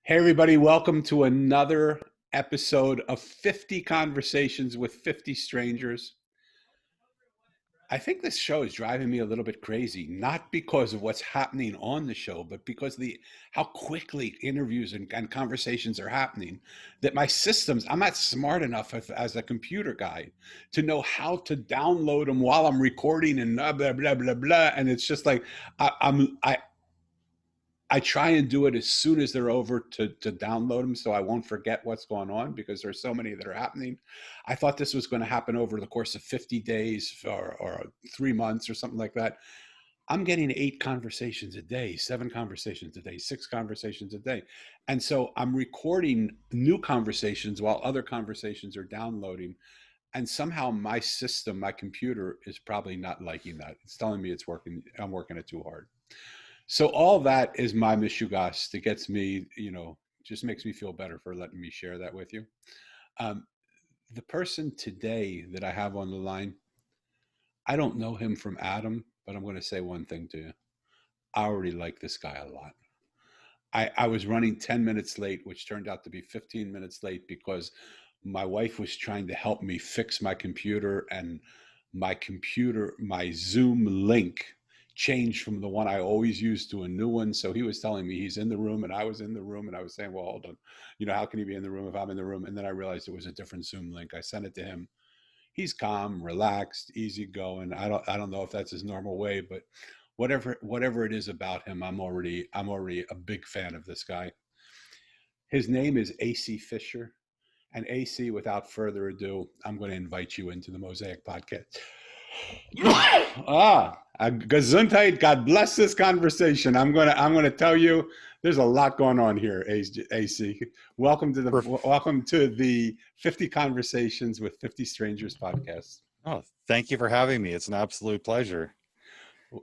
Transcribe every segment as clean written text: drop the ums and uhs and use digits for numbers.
Hey, everybody, welcome to another episode of 50 Conversations with 50 Strangers. I think this show is driving me a little bit crazy, not because of what's happening on the show, but because how quickly interviews and conversations are happening, that my systems, I'm not smart enough as a computer guy to know how to download them while I'm recording and blah, blah, blah, blah, blah. And it's just like, I try and do it as soon as they're over to download them so I won't forget what's going on because there's so many that are happening. I thought this was going to happen over the course of 50 days or 3 months or something like that. I'm getting 8 conversations a day, 7 conversations a day, 6 conversations a day. And so I'm recording new conversations while other conversations are downloading. And somehow my system, my computer is probably not liking that. It's telling me I'm working it too hard. So all that is my mishugas that gets me, just makes me feel better for letting me share that with you. Um, the person today that I have on the line, I don't know him from Adam, but I'm going to say one thing to you. I already like this guy a lot. I was running 10 minutes late, which turned out to be 15 minutes late because my wife was trying to help me fix my computer, and my Zoom link changed from the one I always use to a new one. So he was telling me he's in the room and I was in the room, and I was saying, well, hold on, how can he be in the room if I'm in the room? And then I realized it was a different Zoom link. I sent it to him. He's calm, relaxed, easygoing. I don't know if that's his normal way, but whatever it is about him, I'm already a big fan of this guy. His name is AC Fischer. And AC, without further ado, I'm going to invite you into the Mosaic podcast. Gesundheit. God bless this conversation. I'm gonna tell you, there's a lot going on here. AC, welcome to the 50 Conversations with 50 Strangers podcast. Oh, thank you for having me. It's an absolute pleasure.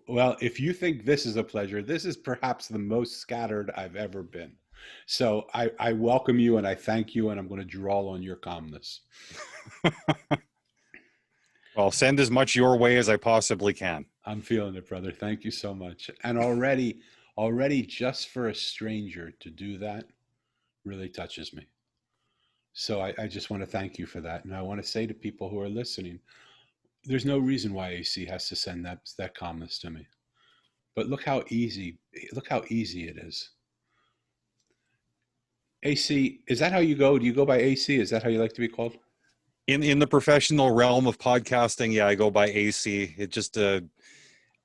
Well, if you think this is a pleasure, this is perhaps the most scattered I've ever been. So I welcome you and I thank you, and I'm going to draw on your calmness. Well, send as much your way as I possibly can. I'm feeling it, brother. Thank you so much. And already just for a stranger to do that really touches me. So I just want to thank you for that. And I want to say to people who are listening, there's no reason why AC has to send that calmness to me. But look how easy it is. AC, is that how you go? Do you go by AC? Is that how you like to be called? In the professional realm of podcasting, yeah, I go by AC. It's just a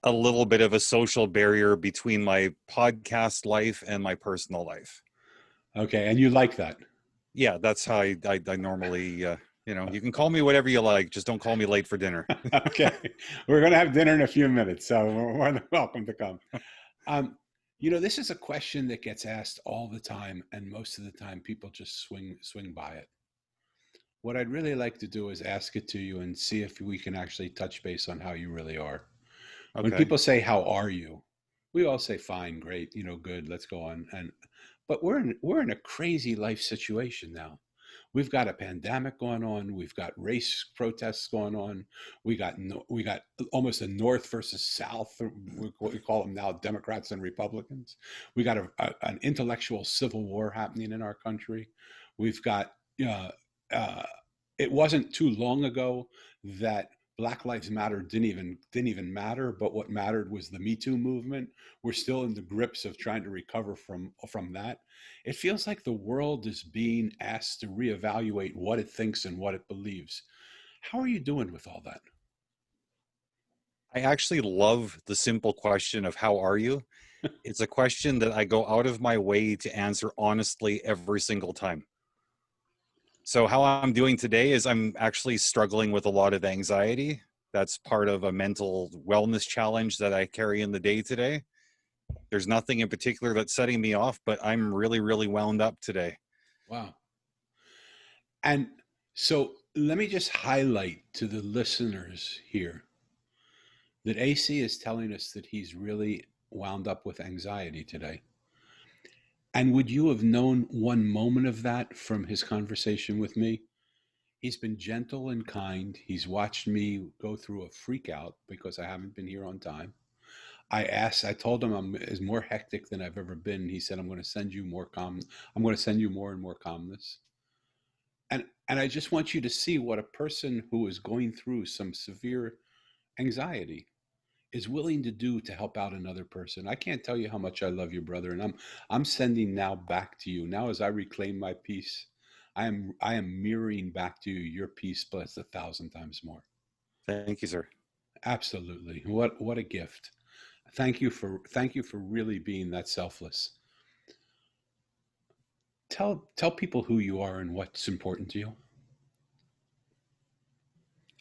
little bit of a social barrier between my podcast life and my personal life. Okay, and you like that? Yeah, that's how I normally, you can call me whatever you like. Just don't call me late for dinner. Okay, we're going to have dinner in a few minutes, so we're more than welcome to come. Um, this is a question that gets asked all the time, and most of the time people just swing by it. What I'd really like to do is ask it to you and see if we can actually touch base on how you really are. When Okay. people say, "How are you?" we all say, "Fine, great, good, let's go on." But we're in a crazy life situation now. We've got a pandemic going on. We've got race protests going on. We got almost a North versus South. What we call them now, Democrats and Republicans. We got an intellectual civil war happening in our country. We've got. Uh, it wasn't too long ago that Black Lives Matter didn't even matter, but what mattered was the Me Too movement. We're still in the grips of trying to recover from that. It feels like the world is being asked to reevaluate what it thinks and what it believes. How are you doing with all that? I actually love the simple question of how are you? It's a question that I go out of my way to answer honestly every single time. So how I'm doing today is I'm actually struggling with a lot of anxiety. That's part of a mental wellness challenge that I carry in the day today. There's nothing in particular that's setting me off, but I'm really, really wound up today. Wow. And so let me just highlight to the listeners here that AC is telling us that he's really wound up with anxiety today. And would you have known one moment of that from his conversation with me? He's been gentle and kind. He's watched me go through a freak out because I haven't been here on time. I told him I'm is more hectic than I've ever been. He said, I'm going to send you more calm. I'm going to send you more and more calmness. And I just want you to see what a person who is going through some severe anxiety is willing to do to help out another person. I can't tell you how much I love you, brother, and I'm sending now back to you. Now as I reclaim my peace, I am mirroring back to you your peace plus 1,000 times more. Thank you, sir. Absolutely. What a gift. Thank you for really being that selfless. Tell people who you are and what's important to you.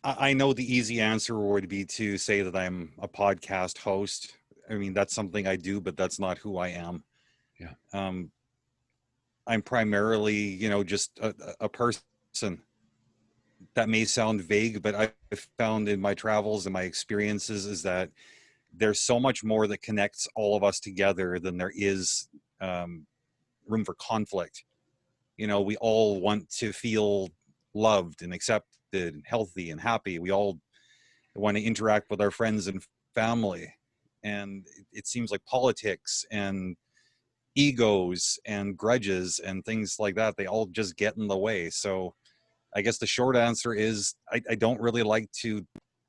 I know the easy answer would be to say that I'm a podcast host. I mean, that's something I do, but that's not who I am. Yeah. Um, I'm primarily, just a person. That may sound vague, but I've found in my travels and my experiences is that there's so much more that connects all of us together than there is um, room for conflict. We all want to feel loved and accepted and healthy and happy. We all want to interact with our friends and family. And it seems like politics and egos and grudges and things like that, they all just get in the way. So I guess the short answer is I don't really like to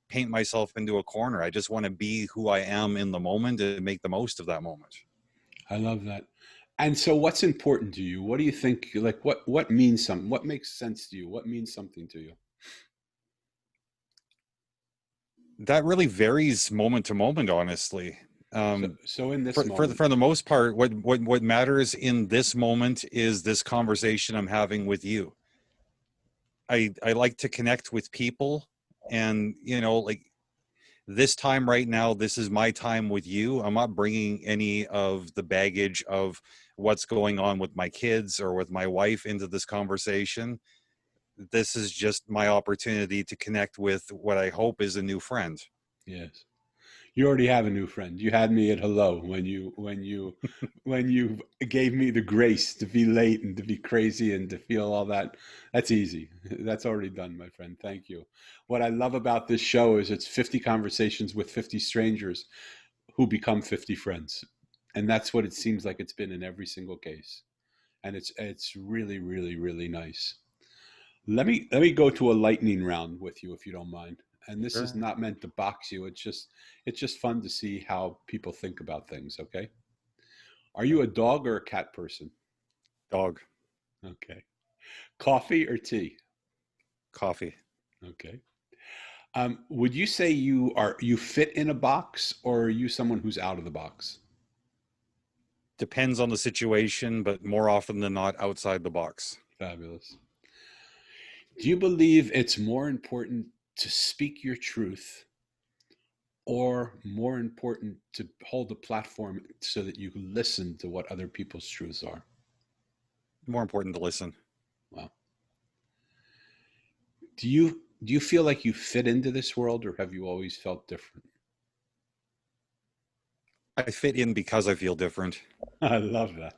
paint myself into a corner. I just want to be who I am in the moment and make the most of that moment. I love that. And so what's important to you? What do you think, like what means something? What makes sense to you? What means something to you? That really varies moment to moment, honestly. So Um, so in this for moment, the most part, what matters in this moment is this conversation I'm having with you. I like to connect with people, and like this time right now, this is my time with you. I'm not bringing any of the baggage of what's going on with my kids or with my wife into this conversation. This is just my opportunity to connect with what I hope is a new friend. yes. You already have a new friend. You had me at hello when you gave me the grace to be late and to be crazy and to feel all that. That's easy. That's already done, my friend. Thank you. What I love about this show is it's 50 conversations with 50 strangers who become 50 friends. And that's what it seems like it's been in every single case. And it's really, really, really nice. Let me go to a lightning round with you if you don't mind. And this is Sure. not meant to box you. It's just fun to see how people think about things, okay? Are you a dog or a cat person? Dog. Okay. Coffee or tea? Coffee. Okay. Would you say you fit in a box or are you someone who's out of the box? Depends on the situation, but more often than not, outside the box. Fabulous. Do you believe it's more important to speak your truth or more important to hold a platform so that you can listen to what other people's truths are? More important to listen. Wow. Do you feel like you fit into this world or have you always felt different? I fit in because I feel different. I love that.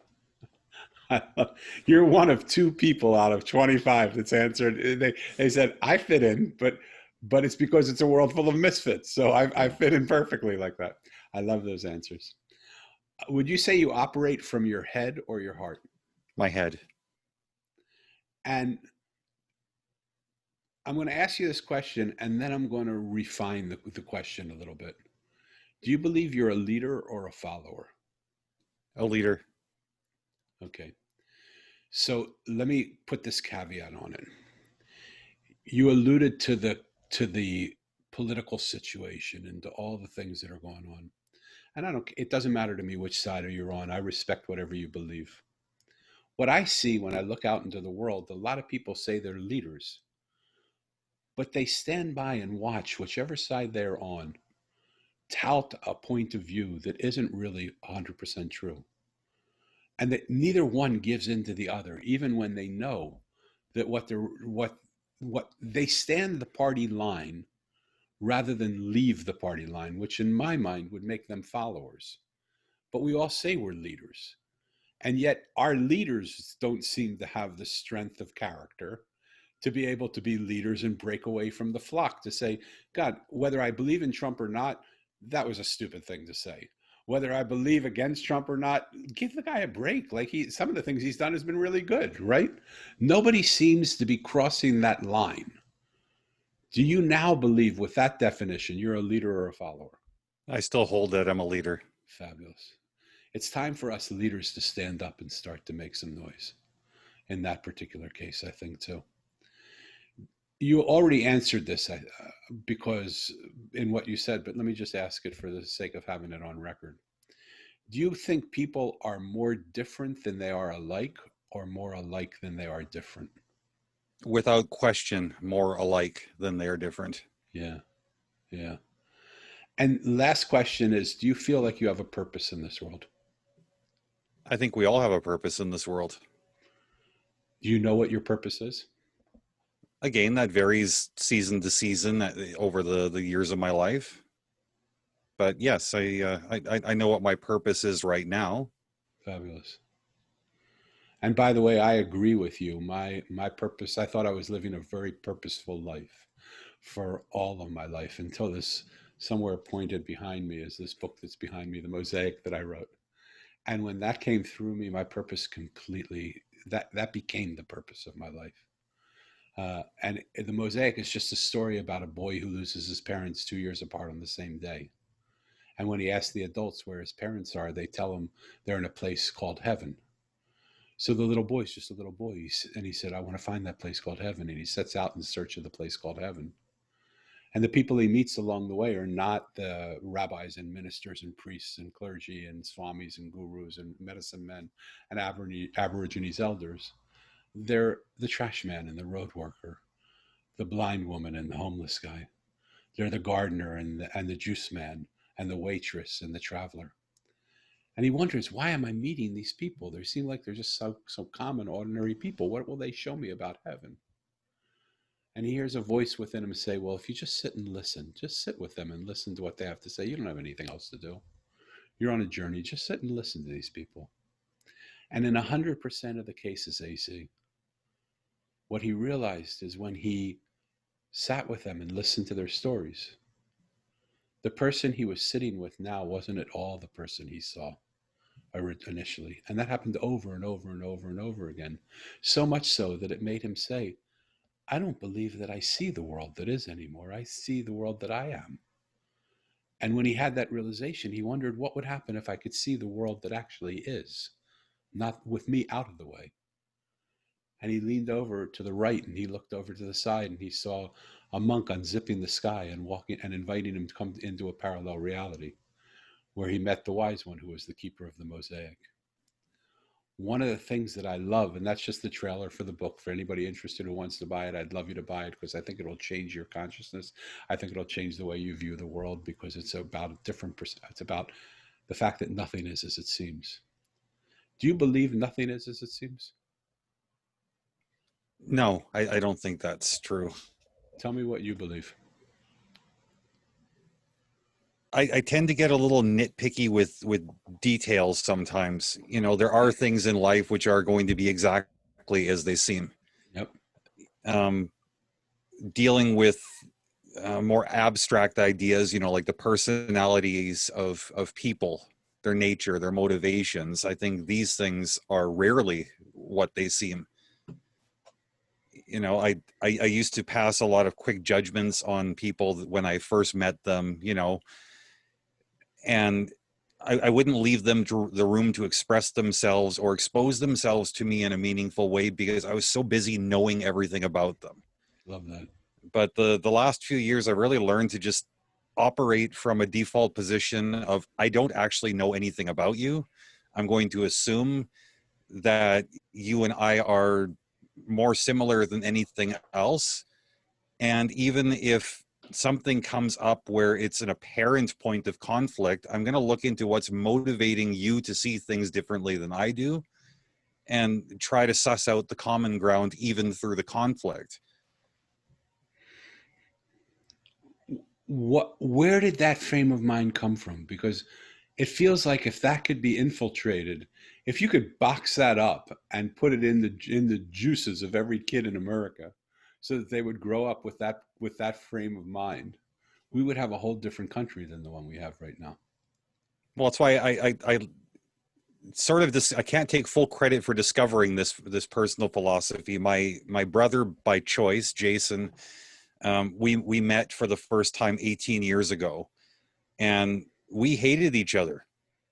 You're one of two people out of 25 that's answered. They said I fit in, but it's because it's a world full of misfits. So I Yeah. fit in perfectly like that. I love those answers. Would you say you operate from your head or your heart? My head. And I'm going to ask you this question, and then I'm going to refine the question a little bit. Do you believe you're a leader or a follower? A leader. Okay. So let me put this caveat on it. You alluded to the political situation and to all the things that are going on. And it doesn't matter to me which side you're on. I respect whatever you believe. What I see when I look out into the world, a lot of people say they're leaders, but they stand by and watch whichever side they're on tout a point of view that isn't really 100% true. And that neither one gives in to the other, even when they know that what they stand the party line rather than leave the party line, which in my mind would make them followers. But we all say we're leaders. And yet our leaders don't seem to have the strength of character to be able to be leaders and break away from the flock to say, God, whether I believe in Trump or not, That was a stupid thing to say. Whether I believe against Trump or not, give the guy a break. Like some of the things he's done has been really good, right? Nobody seems to be crossing that line. Do you now believe, with that definition, you're a leader or a follower? I still hold that I'm a leader. Fabulous. It's time for us leaders to stand up and start to make some noise. In that particular case, I think too. You already answered this because in what you said, but let me just ask it for the sake of having it on record. Do you think people are more different than they are alike, or more alike than they are different? Without question, more alike than they are different. Yeah, yeah. And last question is, do you feel like you have a purpose in this world? I think we all have a purpose in this world. Do you know what your purpose is? Again, that varies season to season over the years of my life. But yes, I know what my purpose is right now. Fabulous. And by the way, I agree with you. My purpose, I thought I was living a very purposeful life for all of my life until this, somewhere pointed behind me is this book that's behind me, the Mosaic that I wrote. And when that came through me, my purpose completely, that became the purpose of my life. And the Mosaic is just a story about a boy who loses his parents 2 years apart on the same day. And when he asks the adults where his parents are, they tell him they're in a place called heaven. So the little boy's just a little boy. And he said, I want to find that place called heaven. And he sets out in search of the place called heaven. And the people he meets along the way are not the rabbis and ministers and priests and clergy and swamis and gurus and medicine men and Aborigines elders. They're the trash man and the road worker, the blind woman and the homeless guy. They're the gardener and the juice man and the waitress and the traveler. And he wonders, why am I meeting these people? They seem like they're just so common, ordinary people. What will they show me about heaven? And he hears a voice within him say, well, if you just sit and listen, just sit with them and listen to what they have to say. You don't have anything else to do. You're on a journey. Just sit and listen to these people. And in 100% of the cases, AC, what he realized is when he sat with them and listened to their stories, the person he was sitting with now wasn't at all the person he saw initially. And that happened over and over and over and over again. So much so that it made him say, I don't believe that I see the world that is anymore. I see the world that I am. And when he had that realization, he wondered what would happen if I could see the world that actually is, not with me out of the way. And he leaned over to the right and he looked over to the side and he saw a monk unzipping the sky and walking and inviting him to come into a parallel reality where he met the wise one who was the keeper of the mosaic. One of the things that I love, and that's just the trailer for the book for anybody interested who wants to buy it, I'd love you to buy it because I think it'll change your consciousness. I think it'll change the way you view the world because it's about a different, it's about the fact that nothing is as it seems. Do you believe nothing is as it seems? No, I don't think that's true. Tell me what you believe. I tend to get a little nitpicky with details sometimes. You know, there are things in life which are going to be exactly as they seem. Yep. Um, Dealing with more abstract ideas, you know, like the personalities of people, their nature, their motivations. I think these things are rarely what they seem. You know, I used to pass a lot of quick judgments on people when I first met them, you know, and I wouldn't leave them the room to express themselves or expose themselves to me in a meaningful way because I was so busy knowing everything about them. Love that. But the last few years, I've really learned to just operate from a default position of I don't actually know anything about you. I'm going to assume that you and I are more similar than anything else. And even if something comes up where it's an apparent point of conflict, I'm going to look into what's motivating you to see things differently than I do and try to suss out the common ground even through the conflict. Where did that frame of mind come from? Because it feels like if that could be infiltrated, if you could box that up and put it in the juices of every kid in America so that they would grow up with that frame of mind, we would have a whole different country than the one we have right now. Well, that's why I sort of this, I can't take full credit for discovering this personal philosophy. My brother by choice, Jason, we met for the first time 18 years ago, and we hated each other,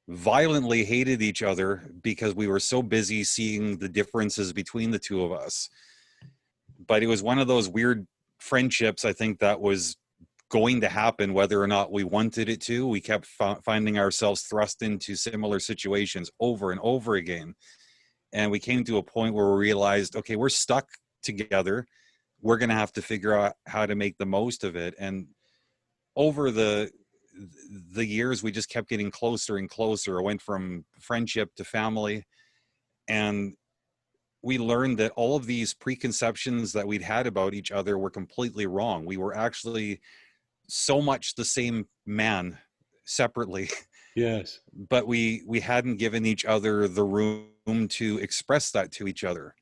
violently hated each other, because we were so busy seeing the differences between the two of us. But it was one of those weird friendships, I think, that was going to happen whether or not we wanted it to. We kept finding ourselves thrust into similar situations over and over again, and we came to a point where we realized, okay, we're stuck together. We're going to have to figure out how to make the most of it. And over the years, we just kept getting closer and closer. It went from friendship to family, and we learned that all of these preconceptions that we'd had about each other were completely wrong. We were actually so much the same man separately, Yes. but we hadn't given each other the room to express that to each other.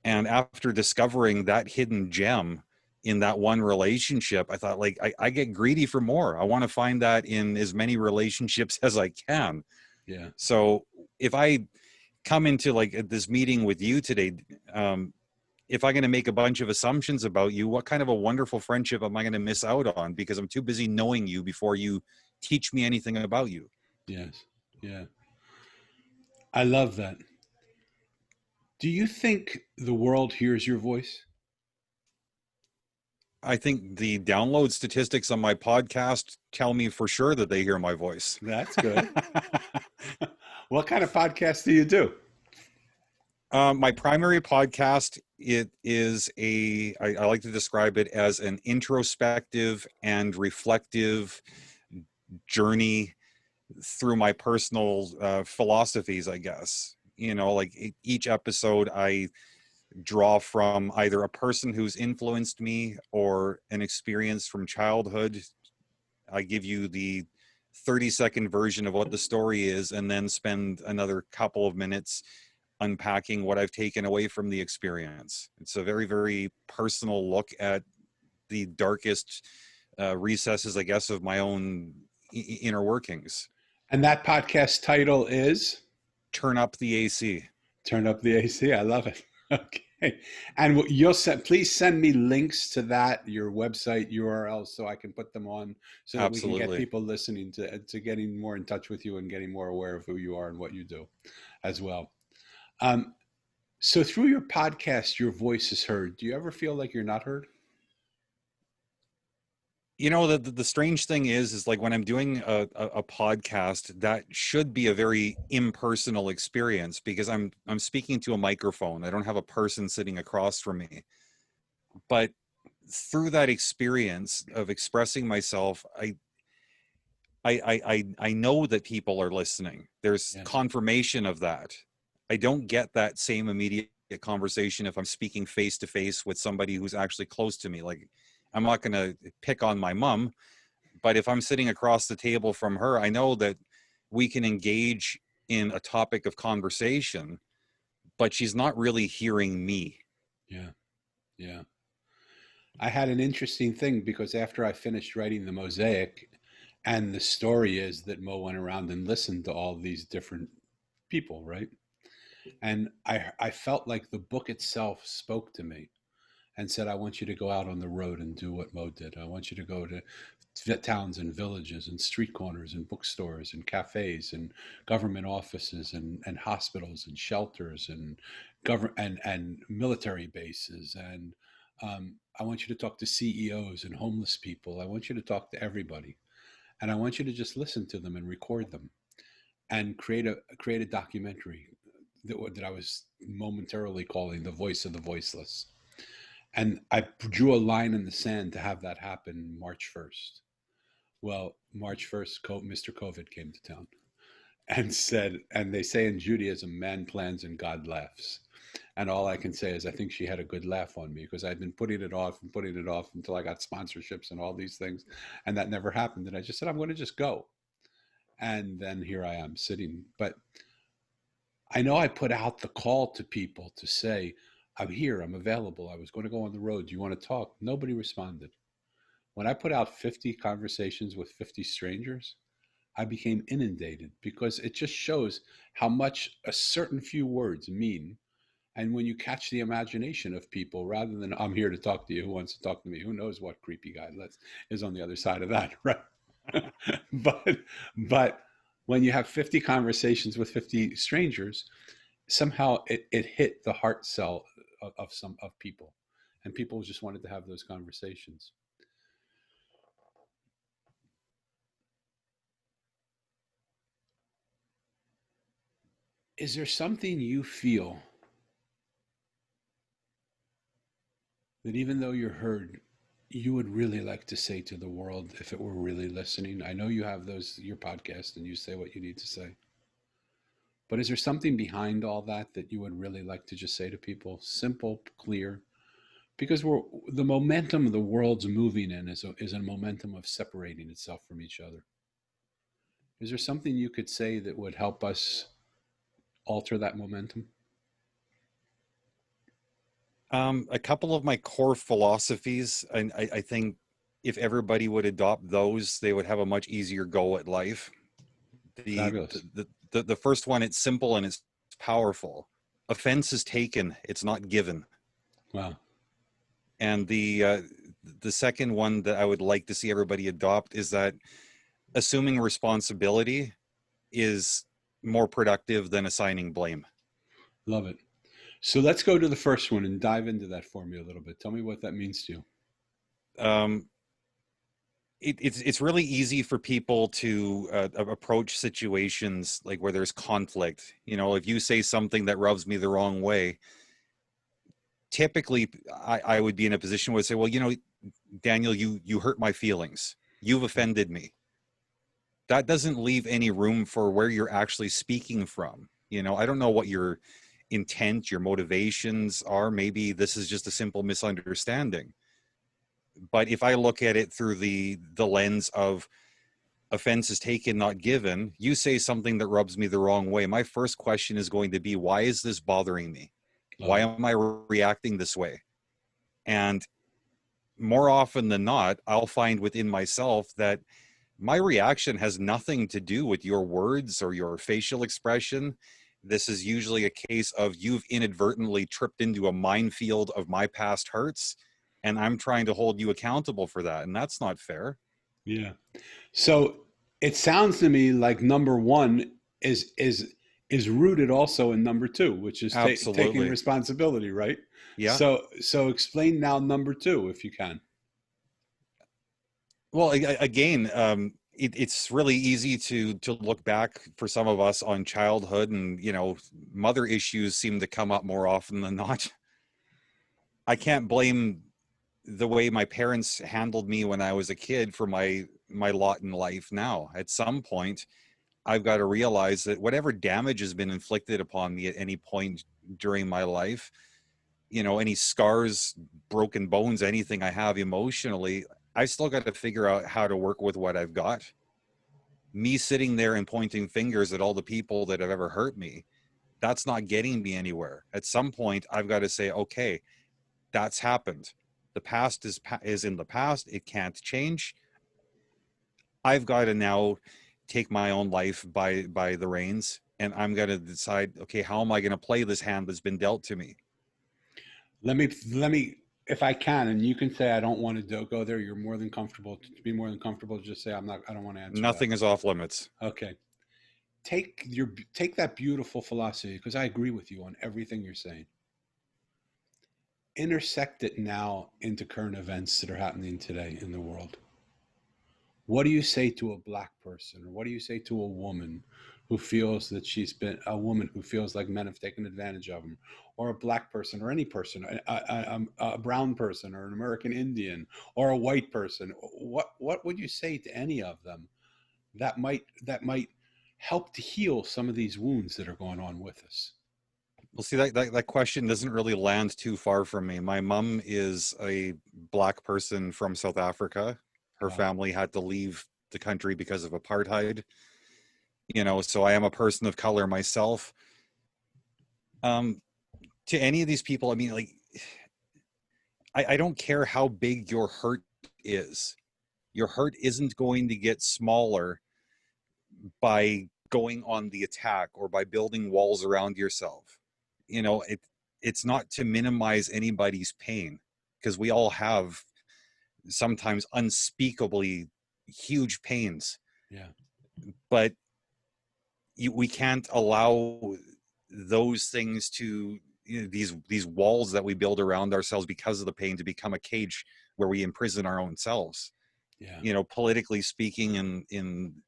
And after discovering that hidden gem in that one relationship, I thought, like, I get greedy for more. I want to find that in as many relationships as I can. Yeah. So if I come into like this meeting with you today, if I'm going to make a bunch of assumptions about you, what kind of a wonderful friendship am I going to miss out on because I'm too busy knowing you before you teach me anything about you? Yes. Yeah. I love that. Do you think the world hears your voice? I think the download statistics on my podcast tell me for sure that they hear my voice. That's good. What kind of podcast do you do? My primary podcast, it is I like to describe it as an introspective and reflective journey through my personal philosophies, I guess. You know, like each episode I draw from either a person who's influenced me or an experience from childhood. I give you the 30-second version of what the story is, and then spend another couple of minutes unpacking what I've taken away from the experience. It's a very, very personal look at the darkest recesses, I guess, of my own inner workings. And that podcast title is Turn up the AC. Turn Up the AC. I love it. Okay. And you'll send, please send me links to that, your website URL, so I can put them on so that we can get Absolutely. people listening to getting more in touch with you and getting more aware of who you are and what you do as well. Um, so through your podcast, your voice is heard. Do you ever feel like you're not heard? You know, the strange thing is like when I'm doing a podcast, that should be a very impersonal experience because I'm speaking to a microphone. I don't have a person sitting across from me. But through that experience of expressing myself, I know that people are listening. There's Yes. confirmation of that. I don't get that same immediate conversation if I'm speaking face to face with somebody who's actually close to me. Like, I'm not going to pick on my mom, but if I'm sitting across the table from her, I know that we can engage in a topic of conversation, but she's not really hearing me. Yeah. Yeah. I had an interesting thing because after I finished writing the Mosaic, and the story is that Mo went around and listened to all these different people, right? And I felt like the book itself spoke to me and said, I want you to go out on the road and do what Mo did. I want you to go to towns and villages and street corners and bookstores and cafes and government offices and hospitals and shelters and and military bases. And I want you to talk to CEOs and homeless people. I want you to talk to everybody. And I want you to just listen to them and record them and create a documentary that I was momentarily calling The Voice of the Voiceless. And I drew a line in the sand to have that happen March 1st. Well, March 1st, Mr. COVID came to town and said, and they say in Judaism, man plans and God laughs. And all I can say is, I think she had a good laugh on me because I'd been putting it off and putting it off until I got sponsorships and all these things. And that never happened. And I just said, I'm going to just go. And then here I am sitting. But I know I put out the call to people to say, I'm here, I'm available. I was going to go on the road. Do you want to talk? Nobody responded. When I put out 50 conversations with 50 strangers, I became inundated because it just shows how much a certain few words mean. And when you catch the imagination of people, rather than I'm here to talk to you, who wants to talk to me? Who knows what creepy guy is on the other side of that, right? but but when you have 50 conversations with 50 strangers, somehow it hit the heart cell of some of people, and people just wanted to have those conversations. Is there something you feel that even though you're heard, you would really like to say to the world if it were really listening? I know you have those your podcast and you say what you need to say. But is there something behind all that that you would really like to just say to people? Simple, clear, because the momentum the world's moving in is a momentum of separating itself from each other. Is there something you could say that would help us alter that momentum? A couple of my core philosophies, and I think if everybody would adopt those, they would have a much easier go at life. The Fabulous. the first one, it's simple and it's powerful. Offense is taken, it's not given. Wow. And the second one that I would like to see everybody adopt is that assuming responsibility is more productive than assigning blame. Love it. So let's go to the first one and dive into that for me a little bit. Tell me what that means to you. Um, it's really easy for people to approach situations like where there's conflict. You know, if you say something that rubs me the wrong way, typically I would be in a position where I say, well, you know, Daniel, you hurt my feelings. You've Yeah. offended me. That doesn't leave any room for where you're actually speaking from. You know, I don't know what your intent, your motivations are. Maybe this is just a simple misunderstanding. But if I look at it through the lens of offense is taken, not given, you say something that rubs me the wrong way, my first question is going to be, why is this bothering me? Love Why it. am I reacting this way? And more often than not, I'll find within myself that my reaction has nothing to do with your words or your facial expression. This is usually a case of you've inadvertently tripped into a minefield of my past hurts, and I'm trying to hold you accountable for that. And that's not fair. Yeah. So it sounds to me like number one is rooted also in number two, which is taking Absolutely. responsibility, right? Yeah. So explain now number two if you can. Well, again, it's really easy to look back for some of us on childhood, and you know, mother issues seem to come up more often than not. I can't blame the way my parents handled me when I was a kid for my lot in life now. At some point, I've got to realize that whatever damage has been inflicted upon me at any point during my life, you know, any scars, broken bones, anything I have emotionally, I still got to figure out how to work with what I've got. Me sitting there and pointing fingers at all the people that have ever hurt me, that's not getting me anywhere. At some point, I've got to say, okay, that's happened. The past is in the past. It can't change. I've got to now take my own life by the reins, and I'm going to decide, okay, how am I going to play this hand that's been dealt to me? Let me if I can, and you can say I don't want to go there. You're more than comfortable to be more than comfortable to just say I'm not. I don't want to answer that. Nothing is off limits. Okay. Take that beautiful philosophy because I agree with you on everything you're saying. Intersect it now into current events that are happening today in the world. What do you say to a black person, or what do you say to a woman who feels that she's been a woman who feels like men have taken advantage of them, or a black person, or any person, a brown person, or an American Indian, or a white person? What would you say to any of them that might help to heal some of these wounds that are going on with us? Well, see, that question doesn't really land too far from me. My mom is a black person from South Africa. Her Wow. family had to leave the country because of apartheid. You know, so I am a person of color myself. Um, to any of these people, I mean, like, I don't care how big your hurt is. Your heart isn't going to get smaller by going on the attack or by building walls around yourself. You know, it's not to minimize anybody's pain, because we all have sometimes unspeakably huge pains, Yeah. but we can't allow those things to, you know, these walls that we build around ourselves because of the pain, to become a cage where we imprison our own selves. Yeah. You know, politically speaking, in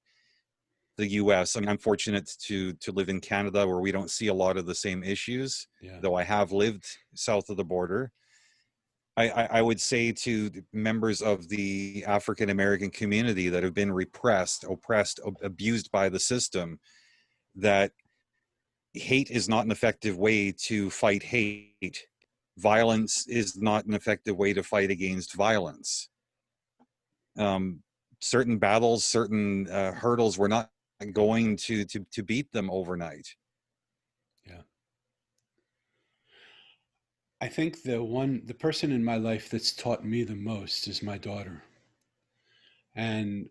the US, I mean, I'm fortunate to live in Canada, where we don't see a lot of the same issues, Yeah. though I have lived south of the border. I would say to members of the African American community that have been repressed, oppressed, abused by the system, that hate is not an effective way to fight hate. Violence is not an effective way to fight against violence. Um, Certain battles, certain hurdles, we're not going to beat them overnight. Yeah. I think the person in my life that's taught me the most is my daughter. And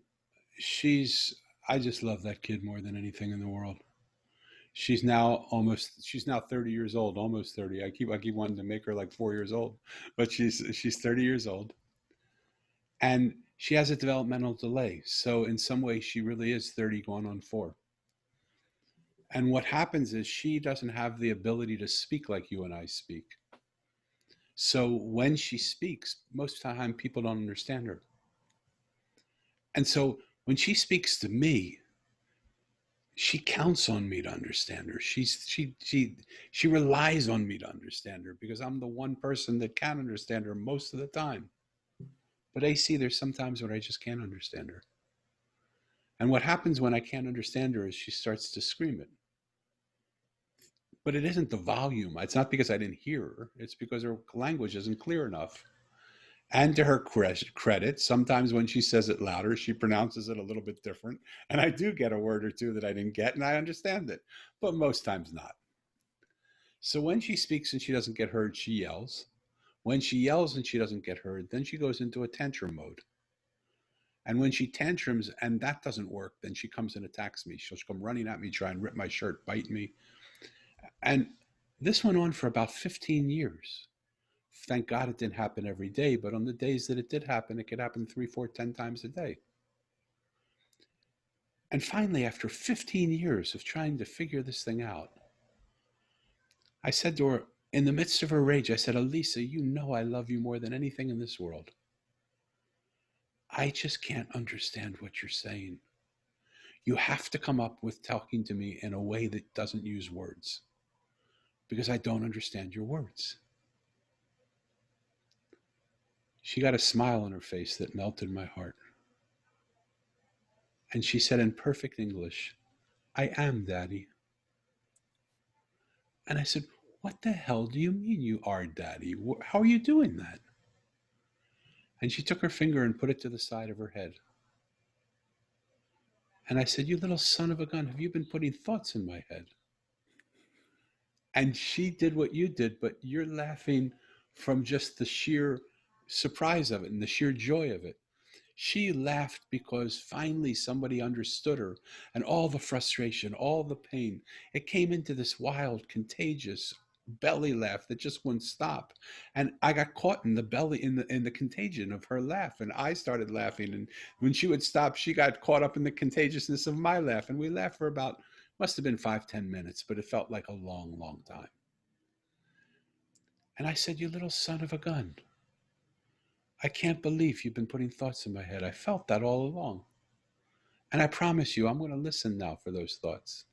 she's, I just love that kid more than anything in the world. She's now 30 years old, almost 30. I keep wanting to make her like 4 years old, but she's 30 years old. And she has a developmental delay. So in some ways she really is 30 going on 4. And what happens is she doesn't have the ability to speak like you and I speak. So when she speaks, most of the time people don't understand her. And so when she speaks to me, she counts on me to understand her. She relies on me to understand her because I'm the one person that can understand her most of the time. But AC, there's sometimes when I just can't understand her. And what happens when I can't understand her is she starts to scream it. But it isn't the volume. It's not because I didn't hear her. It's because her language isn't clear enough. And to her credit, sometimes when she says it louder, she pronounces it a little bit different. And I do get a word or two that I didn't get, and I understand it, but most times not. So when she speaks and she doesn't get heard, she yells. When she yells and she doesn't get heard, then she goes into a tantrum mode. And when she tantrums and that doesn't work, then she comes and attacks me. She'll come running at me, try and rip my shirt, bite me. And this went on for about 15 years. Thank God it didn't happen every day, but on the days that it did happen, it could happen 3, 4, 10 times a day. And finally, after 15 years of trying to figure this thing out, I said to her, in the midst of her rage, I said, Elisa, you know I love you more than anything in this world. I just can't understand what you're saying. You have to come up with talking to me in a way that doesn't use words because I don't understand your words. She got a smile on her face that melted my heart. And she said in perfect English, I am Daddy. And I said, what the hell do you mean you are Daddy? How are you doing that? And she took her finger and put it to the side of her head. And I said, you little son of a gun, have you been putting thoughts in my head? And she did what you did, but you're laughing from just the sheer surprise of it and the sheer joy of it. She laughed because finally somebody understood her and all the frustration, all the pain. It came into this wild, contagious belly laugh that just wouldn't stop. And I got caught in the belly in the contagion of her laugh. And I started laughing. And when she would stop, she got caught up in the contagiousness of my laugh. And we laughed for about, must have been 5, 10 minutes, but it felt like a long, long time. And I said, you little son of a gun. I can't believe you've been putting thoughts in my head. I felt that all along. And I promise you, I'm going to listen now for those thoughts.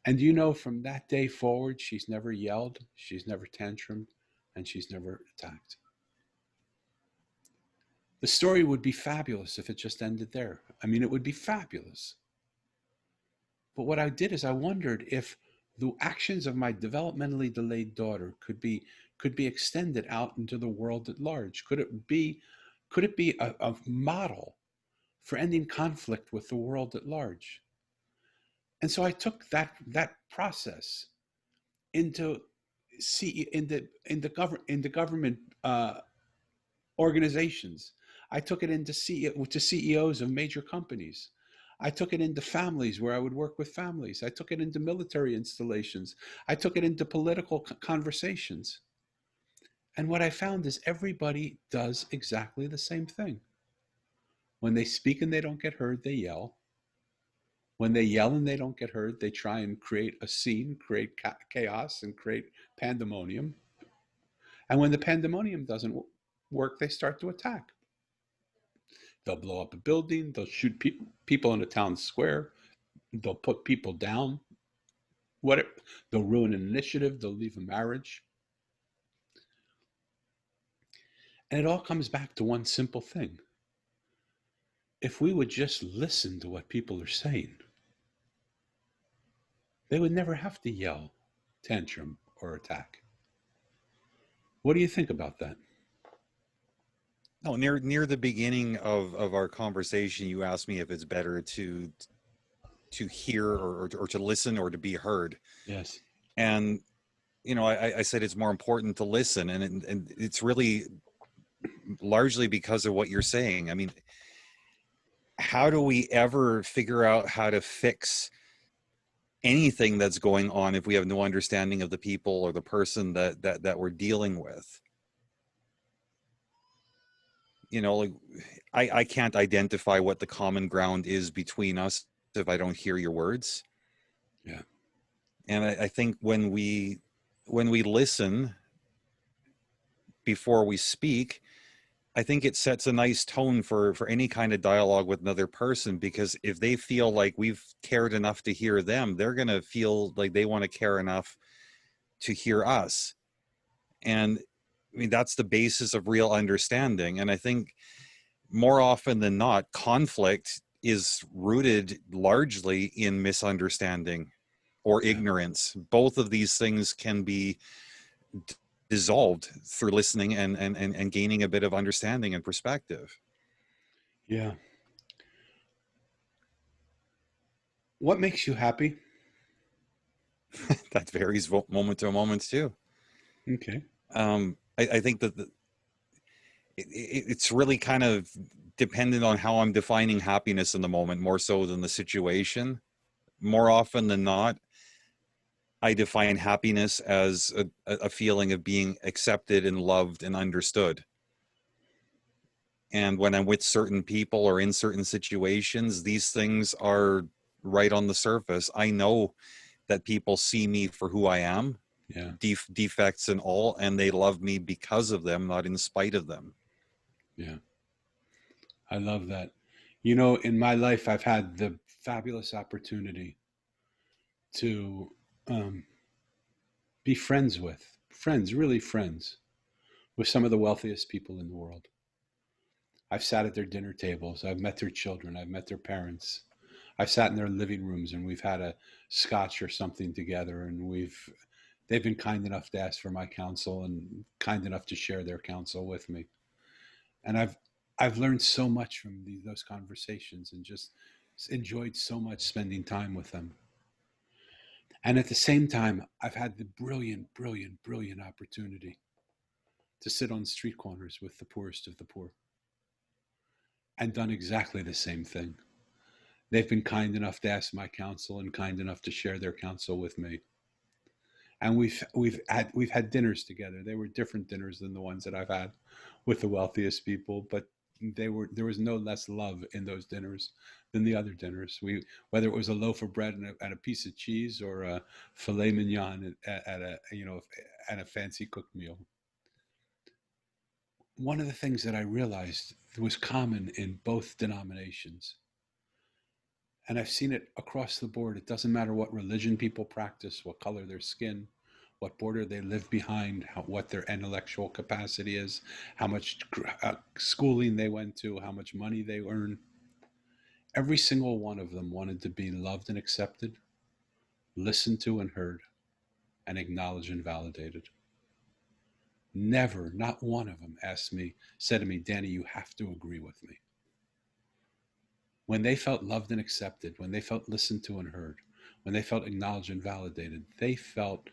And you know, from that day forward, she's never yelled, she's never tantrumed, and she's never attacked. The story would be fabulous if it just ended there. I mean, it would be fabulous. But what I did is I wondered if the actions of my developmentally delayed daughter could be extended out into the world at large. Could it be a model for ending conflict with the world at large? And so I took that process into in the government organizations. I took it into to CEOs of major companies. I took it into families where I would work with families. I took it into military installations. I took it into political conversations. And what I found is everybody does exactly the same thing. When they speak and they don't get heard, they yell. When they yell and they don't get heard, they try and create a scene, create chaos, and create pandemonium. And when the pandemonium doesn't work, they start to attack. They'll blow up a building, they'll shoot people in a town square, they'll put people down, what they'll ruin an initiative, they'll leave a marriage. And it all comes back to one simple thing. If we would just listen to what people are saying, they would never have to yell, tantrum, or attack. What do you think about that? No, near the beginning of our conversation, you asked me if it's better to hear or to listen or to be heard. Yes. And I said it's more important to listen, and it's really largely because of what you're saying. I mean, how do we ever figure out how to fix anything that's going on if we have no understanding of the people or the person that we're dealing with? Like I can't identify what the common ground is between us if I don't hear your words. Yeah. And I think when we listen before we speak, I think it sets a nice tone for any kind of dialogue with another person, because if they feel like we've cared enough to hear them, they're going to feel like they want to care enough to hear us. And I mean, that's the basis of real understanding. And I think more often than not, conflict is rooted largely in misunderstanding or Yeah. ignorance. Both of these things can be dissolved through listening and gaining a bit of understanding and perspective. Yeah. What makes you happy? That varies moment to moment too. Okay. I think that it's really kind of dependent on how I'm defining happiness in the moment, more so than the situation. More often than not, I define happiness as a feeling of being accepted and loved and understood. And when I'm with certain people or in certain situations, these things are right on the surface. I know that people see me for who I am, Yeah. defects and all, and they love me because of them, not in spite of them. Yeah. I love that. You know, in my life, I've had the fabulous opportunity to um, be friends, really friends, with some of the wealthiest people in the world. I've sat at their dinner tables. I've met their children. I've met their parents. I've sat in their living rooms and we've had a scotch or something together, and they've been kind enough to ask for my counsel and kind enough to share their counsel with me. And I've learned so much from those conversations and just enjoyed so much spending time with them. And at the same time, I've had the brilliant, brilliant, brilliant opportunity to sit on street corners with the poorest of the poor and done exactly the same thing. They've been kind enough to ask my counsel and kind enough to share their counsel with me. And we've had dinners together. They were different dinners than the ones that I've had with the wealthiest people, but there was no less love in those dinners than the other dinners. Whether it was a loaf of bread and a piece of cheese or a filet mignon at a at a fancy cooked meal. One of the things that I realized was common in both denominations, and I've seen it across the board. It doesn't matter what religion people practice, what color their skin, what border they live behind, what their intellectual capacity is, how much schooling they went to, how much money they earn. Every single one of them wanted to be loved and accepted, listened to and heard, and acknowledged and validated. Never, not one of them said to me, Danny, you have to agree with me. When they felt loved and accepted, when they felt listened to and heard, when they felt acknowledged and validated, they felt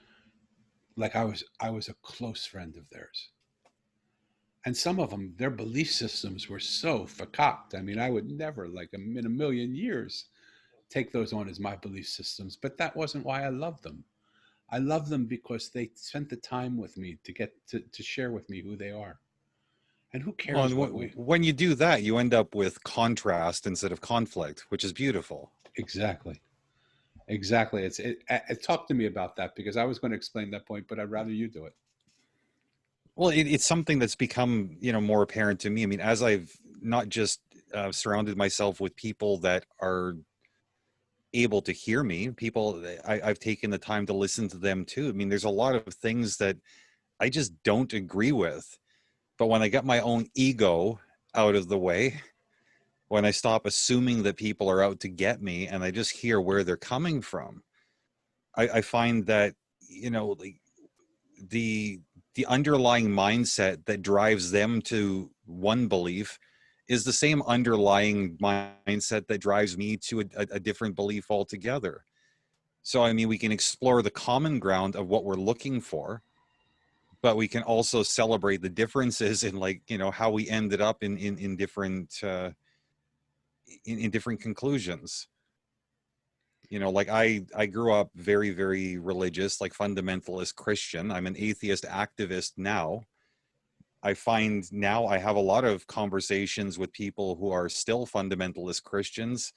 like I was a close friend of theirs. And some of them, their belief systems were so fakaked. I mean, I would never, like in a million years, take those on as my belief systems. But that wasn't why I loved them. I love them because they spent the time with me to get to share with me who they are. And who Well, cares and what we when you do that, you end up with contrast instead of conflict, which is beautiful. exactly. Exactly. Talk to me about that because I was going to explain that point, but I'd rather you do it. Well, it's something that's become, more apparent to me. I mean, as I've not just surrounded myself with people that are able to hear me, people I've taken the time to listen to them too. I mean, there's a lot of things that I just don't agree with. But when I get my own ego out of the way, when I stop assuming that people are out to get me and I just hear where they're coming from, I find that, like the the underlying mindset that drives them to one belief is the same underlying mindset that drives me to a different belief altogether. So, I mean, we can explore the common ground of what we're looking for, but we can also celebrate the differences in, like, how we ended up in different in different conclusions. Like I grew up very, very religious, like fundamentalist Christian. I'm an atheist activist now. I find now I have a lot of conversations with people who are still fundamentalist Christians,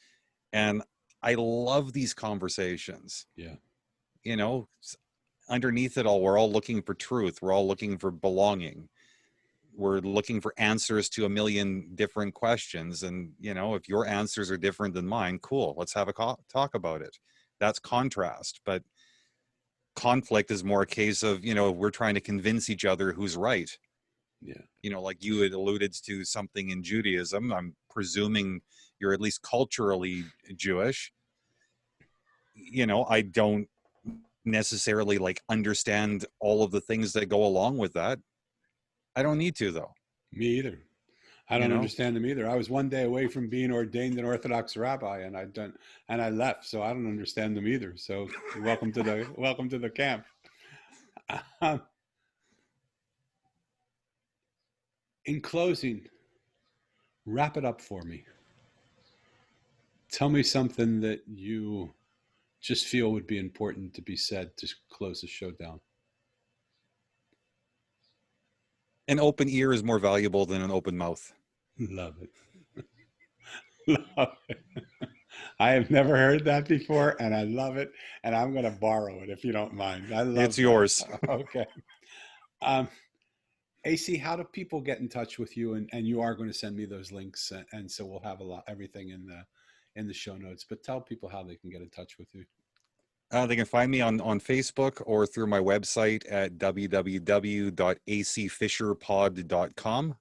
and I love these conversations. Yeah. You know, Underneath it all, we're all looking for truth. We're all looking for belonging. We're looking for answers to a million different questions. And, if your answers are different than mine, cool. Let's have a talk about it. That's contrast. But conflict is more a case of, we're trying to convince each other who's right. Yeah. Like you had alluded to something in Judaism. I'm presuming you're at least culturally Jewish. I don't necessarily like understand all of the things that go along with that. I don't need to, though. Me either. I You don't know, understand them either. I was one day away from being ordained an Orthodox rabbi, and I left, so I don't understand them either. So welcome to the camp. Um, in closing, wrap it up for me. Tell me something that you just feel would be important to be said to close the show down. an open ear is more valuable than an open mouth. Love it. Love it. I have never heard that before, and I love it. And I'm going to borrow it if you don't mind. I It's love that. yours. Okay. Um, AC, how do people get in touch with you? And you are going to send me those links, and so we'll have everything in the show notes. But tell people how they can get in touch with you. They can find me on Facebook or through my website at www.acfisherpod.com.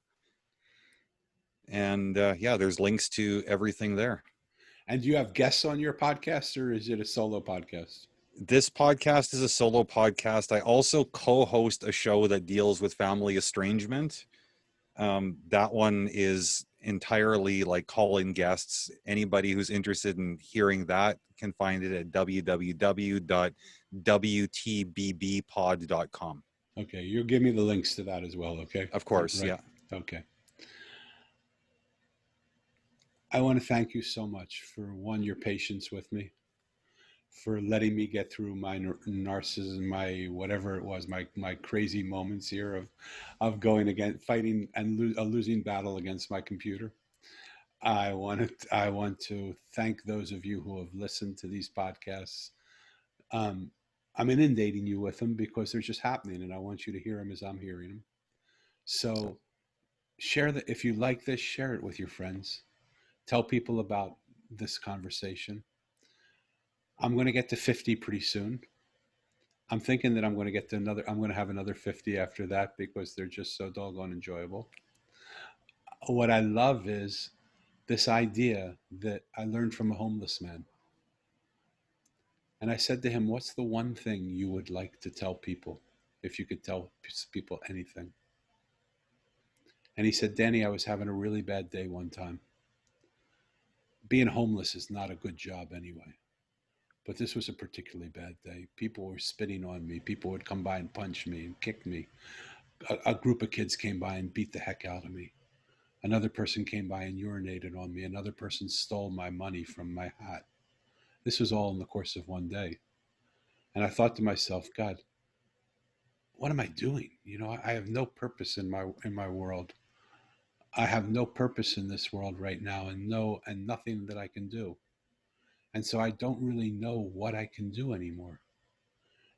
And yeah, there's links to everything there. And do you have guests on your podcast, or is it a solo podcast? This podcast is a solo podcast. I also co-host a show that deals with family estrangement. That one is entirely like call-in guests. Anybody who's interested in hearing that can find it at www.wtbbpod.com. Okay, you'll give me the links to that as well. Okay, Of course, right. yeah. Okay. I want to thank you so much for your patience with me, for letting me get through my narcissism, my whatever it was, my crazy moments here of fighting and a losing battle against my computer. I want to thank those of you who have listened to these podcasts. Um, I'm inundating you with them because they're just happening, and I want you to hear them as I'm hearing them. So share that if you like this, share it with your friends. Tell people about this conversation. I'm going to get to 50 pretty soon. I'm thinking that I'm going to have another 50 after that because they're just so doggone enjoyable. What I love is this idea that I learned from a homeless man. And I said to him, "What's the one thing you would like to tell people if you could tell people anything?" And he said, "Danny, I was having a really bad day one time. Being homeless is not a good job anyway. But this was a particularly bad day. People were spitting on me. People would come by and punch me and kick me. A group of kids came by and beat the heck out of me. Another person came by and urinated on me. Another person stole my money from my hat. This was all in the course of one day. And I thought to myself, God, what am I doing? I have no purpose in my world. I have no purpose in this world right now, and nothing that I can do. And so I don't really know what I can do anymore.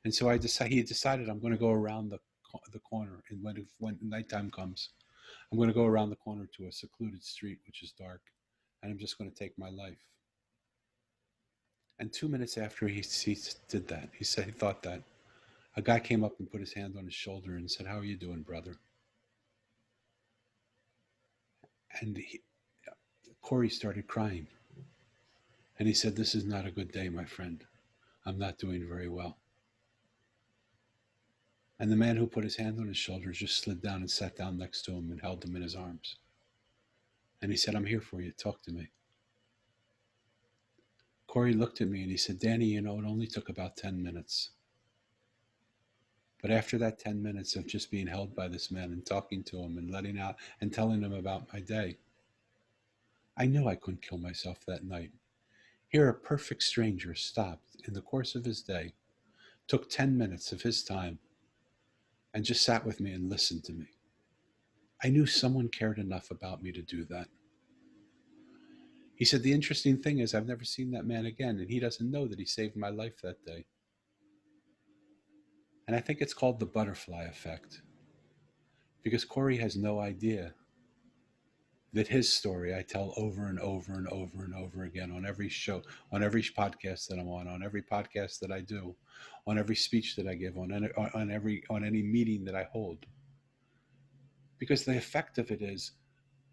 And so he decided I'm going to go around the corner, and when nighttime comes, I'm going to go around the corner to a secluded street which is dark, and I'm just going to take my life. And 2 minutes after he did that, he thought that, a guy came up and put his hand on his shoulder and said, "How are you doing, brother?" And Corey started crying, and he said, "This is not a good day, my friend. I'm not doing very well." And the man who put his hand on his shoulders just slid down and sat down next to him and held him in his arms. And he said, "I'm here for you. Talk to me." Corey looked at me and he said, "Danny, it only took about 10 minutes. But after that 10 minutes of just being held by this man and talking to him and letting out and telling him about my day, I knew I couldn't kill myself that night." Here, a perfect stranger stopped in the course of his day, took 10 minutes of his time, and just sat with me and listened to me. I knew someone cared enough about me to do that. He said, "The interesting thing is, I've never seen that man again, and he doesn't know that he saved my life that day." And I think it's called the butterfly effect, because Corey has no idea that his story I tell over and over and over and over again on every show, on every podcast that I'm on every podcast that I do, on every speech that I give, on any meeting that I hold. Because the effect of it is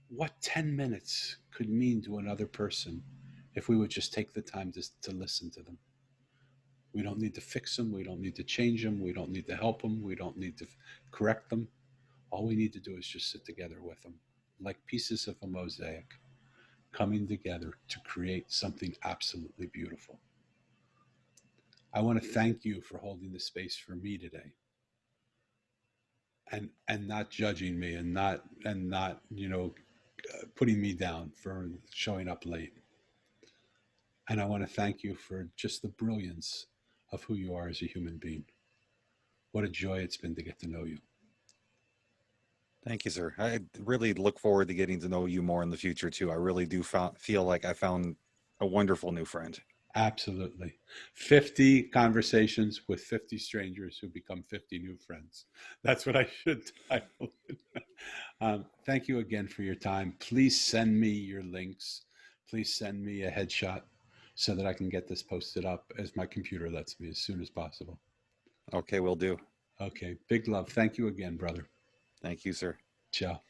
what 10 minutes could mean to another person if we would just take the time to listen to them. We don't need to fix them. We don't need to change them. We don't need to help them. We don't need to correct them. All we need to do is just sit together with them, like pieces of a mosaic, coming together to create something absolutely beautiful. I want to thank you for holding the space for me today, and not judging me, and not putting me down for showing up late. And I want to thank you for just the brilliance of who you are as a human being. What a joy it's been to get to know you. Thank you, sir. I really look forward to getting to know you more in the future too. I really do feel like I found a wonderful new friend. Absolutely. 50 conversations with 50 strangers who become 50 new friends. That's what I should title it. Thank you again for your time. Please send me your links. Please send me a headshot so that I can get this posted up as my computer lets me as soon as possible. Okay, will do. Okay. Big love. Thank you again, brother. Thank you, sir. Ciao.